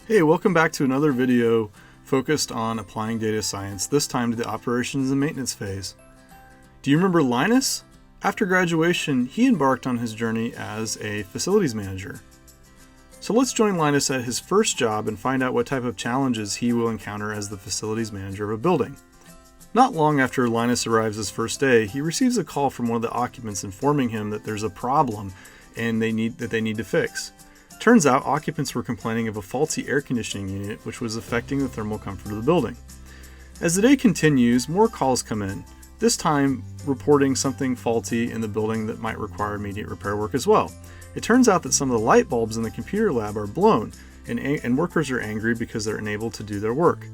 Hey, welcome back to another video focused on applying data science, this time to the operations and maintenance phase. Do you remember Linus? After graduation, he embarked on his journey as a facilities manager. So let's join Linus at his first job and find out what type of challenges he will encounter as the facilities manager of a building. Not long after Linus arrives his first day, he receives a call from one of the occupants informing him that there's a problem and they need to fix. Turns out occupants were complaining of a faulty air conditioning unit which was affecting the thermal comfort of the building. As the day continues, more calls come in, this time reporting something faulty in the building that might require immediate repair work as well. It turns out that some of the light bulbs in the computer lab are blown, and workers are angry because they're unable to do their work.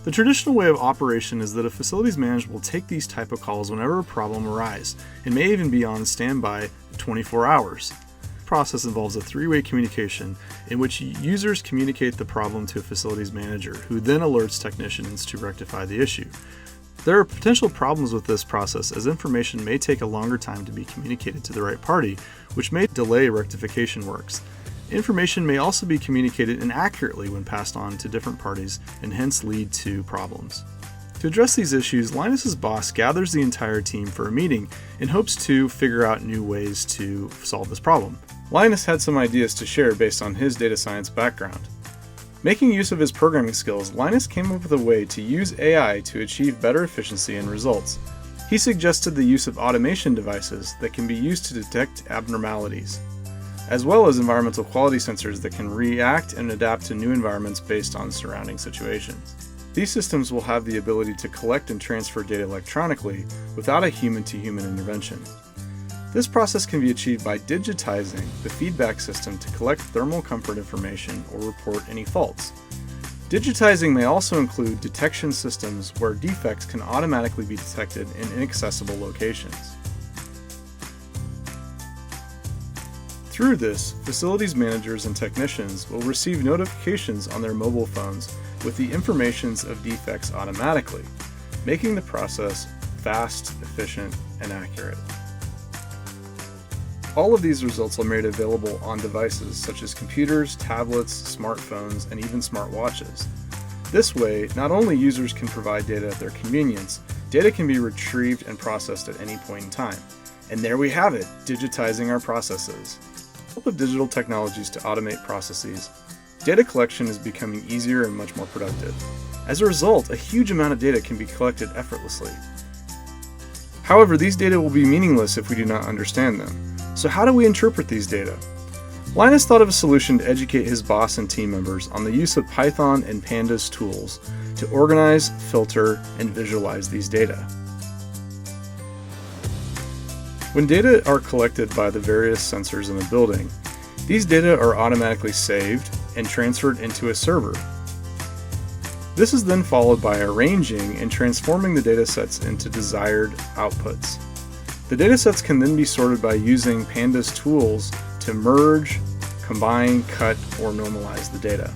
The traditional way of operation is that a facilities manager will take these type of calls whenever a problem arises, and may even be on standby 24 hours. The process involves a three-way communication in which users communicate the problem to a facilities manager, who then alerts technicians to rectify the issue. There are potential problems with this process, as information may take a longer time to be communicated to the right party, which may delay rectification works. Information may also be communicated inaccurately when passed on to different parties and hence lead to problems. To address these issues, Linus's boss gathers the entire team for a meeting in hopes to figure out new ways to solve this problem. Linus had some ideas to share based on his data science background. Making use of his programming skills, Linus came up with a way to use AI to achieve better efficiency and results. He suggested the use of automation devices that can be used to detect abnormalities, as well as environmental quality sensors that can react and adapt to new environments based on surrounding situations. These systems will have the ability to collect and transfer data electronically without a human-to-human intervention. This process can be achieved by digitizing the feedback system to collect thermal comfort information or report any faults. Digitizing may also include detection systems where defects can automatically be detected in inaccessible locations. Through this, facilities managers and technicians will receive notifications on their mobile phones with the informations of defects automatically, making the process fast, efficient, and accurate. All of these results are made available on devices such as computers, tablets, smartphones, and even smartwatches. This way, not only users can provide data at their convenience, data can be retrieved and processed at any point in time. And there we have it, digitizing our processes. With the help of digital technologies to automate processes, data collection is becoming easier and much more productive. As a result, a huge amount of data can be collected effortlessly. However, these data will be meaningless if we do not understand them. So how do we interpret these data? Linus thought of a solution to educate his boss and team members on the use of Python and Pandas tools to organize, filter, and visualize these data. When data are collected by the various sensors in a building, these data are automatically saved and transferred into a server. This is then followed by arranging and transforming the datasets into desired outputs. The datasets can then be sorted by using Pandas tools to merge, combine, cut, or normalize the data.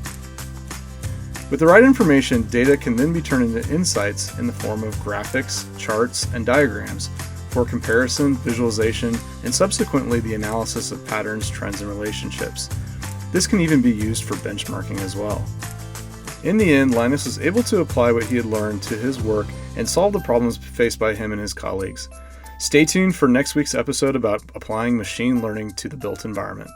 With the right information, data can then be turned into insights in the form of graphics, charts, and diagrams for comparison, visualization, and subsequently the analysis of patterns, trends, and relationships. This can even be used for benchmarking as well. In the end, Linus was able to apply what he had learned to his work and solve the problems faced by him and his colleagues. Stay tuned for next week's episode about applying machine learning to the built environment.